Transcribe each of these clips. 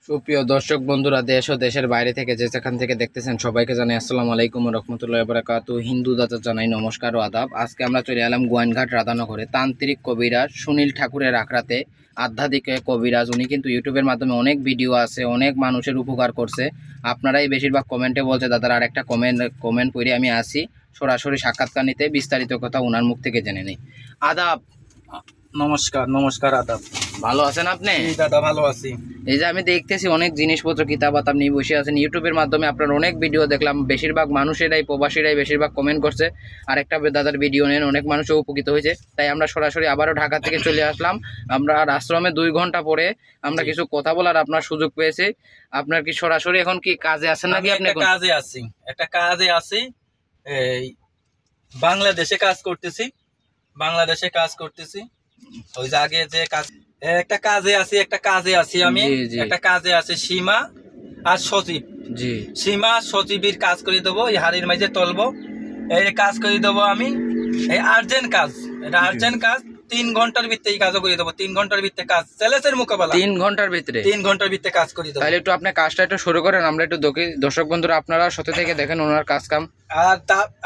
সুপ্রিয় দর্শক বন্ধুরা, দেশ ও দেশের বাইরে থেকে যেখান থেকে দেখতেছেন সবাইকে জানাই আসসালামু আলাইকুম ওয়া রাহমাতুল্লাহি ওয়া বারাকাতুহু। হিন্দু দাদা জানাই নমস্কার ও আদাব। আজকে আমরা চলে এলাম গোয়াইনঘাট রাধানগরে তান্ত্রিক কবিরাজ সুনীল ঠাকুরের আখড়াতে। আধ্যাত্মিক কবিরাজ উনি কিন্তু ইউটিউবের মাধ্যমে অনেক ভিডিও আছে, অনেক মানুষের উপকার করছে। আপনারাই বেশিরভাগ কমেন্টে বলছে দাদার আর একটা কমেন্ট করে আমি আসি সরাসরি সাক্ষাৎকার নিতে, বিস্তারিত কথা ওনার মুখ থেকে জেনে নিই। আদাব। নমস্কার নমস্কার আদাব। ভালো আছেন আপনি? দাদা ভালো আছি। এই যে আমি দেখতেছি অনেক জিনিসপত্র কিতাবাত আপনি বসে আছেন, ইউটিউবের মাধ্যমে আপনার অনেক ভিডিও দেখলাম, বেশিরভাগ মানুষেরাই প্রবাসীরাই বেশিরভাগ কমেন্ট করছে আর একটা দাদার ভিডিও নেন, অনেক মানুষও উপকৃত হয়েছে। তাই আমরা সরাসরি আবারও ঢাকা থেকে চলে আসলাম। আমরা আর আশ্রমে 2 ঘন্টা পরে আমরা কিছু কথা বলার আপনার সুযোগ পেয়েছি। আপনার কি সরাসরি এখন কি কাজে আছেন নাকি? আপনি একটা কাজে আছি, এই বাংলাদেশে কাজ করতেছি। ওই যে আগে যে কাজ, একটা কাজে আছি আমি। একটা কাজে আছে সীমা আর সচিব। জি, সীমা সচিবের কাজ করে দেবো, এই হাড়ির মাঝে তলবো, এই কাজ করে দেবো আমি। এই আর্জেন্ট কাজ, এটা আর্জেন্ট কাজ। 3 ঘন্টার ভিতরে এই কাজও করে দেবো। 3 ঘন্টার ভিতরে কাজ, চ্যালেঞ্জের মোকাবেলা। 3 ঘন্টার ভিতরে 3 ঘন্টার ভিতরে কাজ করে দেবো। তাহলে একটু আপনি কাজটা একটু শুরু করেন, আমরা একটু দর্শক বন্ধুরা আপনারা সাথে থেকে দেখেন ওনার কাজ কাম।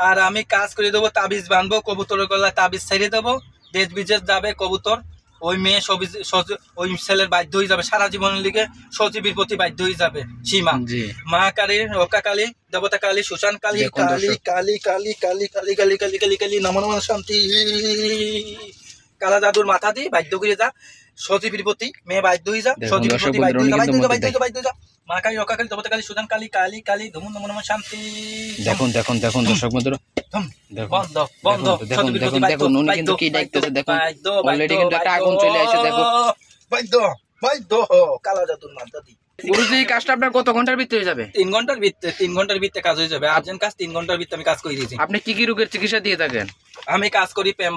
আর আমি কাজ করে দেবো, তাবিজ বাঁধবো, কবুতরের গলায় তাবিজ ছেড়ে দেবো, দেশ বিদেশ যাবে কবুতর। ওই মেয়ে ওই ছেলের বাধ্য হয়ে যাবে, সারা জীবনের লিগে সচিবের প্রতি বাধ্য হয়ে যাবে সীমা। মা কালী, রক্ষা কালী, দেবতা কালী, শ্মশান কালী, কালী কালী কালী কালী কালী কালী কালী কালী কালী নম নম শান্তি। কালা জাদুর মাথা দিয়ে বাধ্য করে যা সচিবের প্রতি, মেয়ে বাধ্য হয়ে যা সচিবের প্রতি, বাধ্য হয়ে যা। মা কালী, রক্ষা কালী, দেবতা কালী, শ্মশান কালী, কালী কালী নম নম শান্তি। দেখুন দেখুন দেখুন দর্শক বন্ধুরা, বন্ধ বন্ধ। দেখুন উনি কিন্তু কি ডাকতেছে, দেখুন অলরেডি কিন্তু একটা আগুন চলে আসছে। দেখুন বাধ্য বাধ্য কালা জাদুর মাথা দিয়ে। গুরুজি, কাজটা আপনার কত ঘন্টার ভিতরে হয়ে যাবে? 3 ঘন্টার ভিতরে, 3 ঘন্টার ভিতরে কাজ হয়ে যাবে। আর্জেন্ট কাজ, 3 ঘন্টার ভিতরে আমি কাজ করে দিয়েছি। আপনি কি কি রোগের চিকিৎসা দিয়ে থাকেন? আমি কাজ করি প্রেম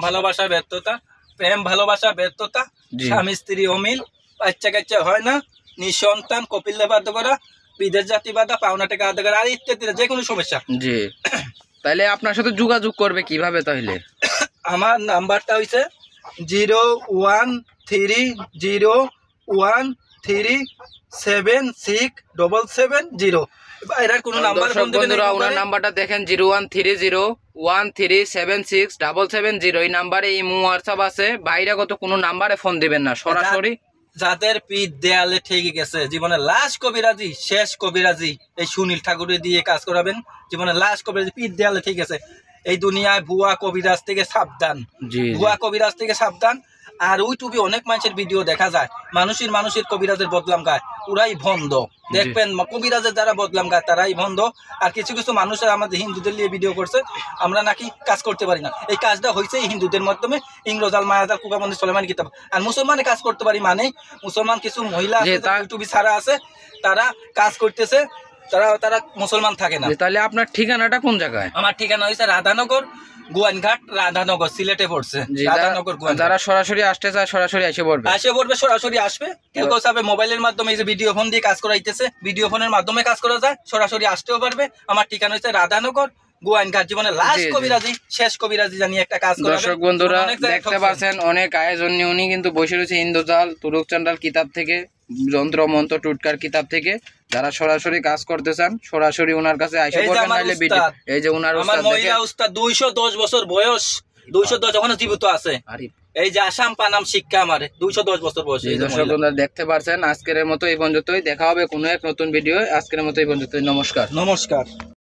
ভালোবাসা ব্যর্থতা, স্বামী স্ত্রী অমিল, বাচ্চা কাচ্চা হয় না, নিঃসন্তান, কপিল বাধ্য করা, বিদেশ জাতি বাধা, পাওনা টাকা আদায় করা, আর ইত্যাদি যে কোনো সমস্যা। জি, তাহলে আপনার সাথে যোগাযোগ করবে কিভাবে? তাহলে আমার নাম্বারটা হইছে 01301376770। এর কোনো নাম্বার ফোন দিবেন না। ওনার নাম্বারটা দেখেন 01301376770। এই নাম্বারে ইমো হোয়াটসঅ্যাপ আছে, বাইরেগত কোনো নাম্বারে ফোন দিবেন না, সরাসরি। যাদের পিঠ দেয়ালে ঠেকে গেছে, জীবনের লাশ কবিরাজি, শেষ কবিরাজি এই সুনীল ঠাকুরের দিয়ে কাজ করাবেন। জীবনের লাশ কবিরাজি, পিঠ দেয়ালে ঠেকে গেছে, এই দুনিয়ায় ভুয়া কবিরাজ থেকে সাবধান, ভুয়া কবিরাজ থেকে সাবধান। আর ইউটিউবে অনেক মানুষের ভিডিও দেখা যায়, মানুষের কবিরাজের বদলাম গায়, ওরাই ভন্ড। দেখবেন কবিরাজের যারা বদলাম গায় তারাই ভন্ড। আর কিছু কিছু মানুষের আমাদের হিন্দুদের নিয়ে ভিডিও করছে, আমরা নাকি কাজ করতে পারি না। এই কাজটা হয়েছে হিন্দুদের মাধ্যমে, ইংরেজাল মায়াজাল কুকাবন্দি সোলেমান কিতাব। আর মুসলমানে কাজ করতে পারি মানে, মুসলমান কিছু মহিলা ইউটিউবে ছাড়া আছে, তারা কাজ করতেছে, তারা মুসলমান থাকে না। তাহলে আপনার ঠিকানাটা কোন জায়গায়? আমার ঠিকানা হয়েছে রাধানগর, গোয়াইনঘাট রাধানগর, সিলেটে পড়ছে। রাধানগর, যারা সরাসরি আসতে চায় সরাসরি এসে পড়বে, সরাসরি আসবে। কেউ কেউ চাবে মোবাইলের মাধ্যমে, এই যে ভিডিও ফোন দিয়ে কাজ করাইতেছে, ভিডিও ফোনের মাধ্যমে কাজ করা যায়, সরাসরি আসতেও পারবে। আমার ঠিকানা হচ্ছে রাধানগর, গোয়াইনঘাট। জীবনের লাস্ট কবিরাজি, শেষ কবিরাজি জানিয়ে একটা কাজ করা। দর্শক বন্ধুরা দেখতে পাচ্ছেন অনেক আয়োজন নিয়ে উনি কিন্তু বসে রয়েছে ইন্দ্রজাল, তুরক চান্ডাল কিতাব থেকে, যন্ত্র মন্ত্র টুটকার কিতাব থেকে। যারা সরাসরি কাজ করতে চান সরাসরি ওনার কাছে আসে পড়বেন। নাইলে ভিডিও, এই যে ওনার আমার মহিলা উস্তাদ, 210 বছর বয়স, 210 যখন জীবিত আছে। এই যে আসাম পানাম শিক্ষা আমার 210 বছর বয়স। দর্শক বন্ধুরা দেখতে পাচ্ছেন। আজকের মতো এই পর্যন্তই, দেখা হবে কোনো এক নতুন ভিডিও। আজকের মতো এই পর্যন্তই, নমস্কার।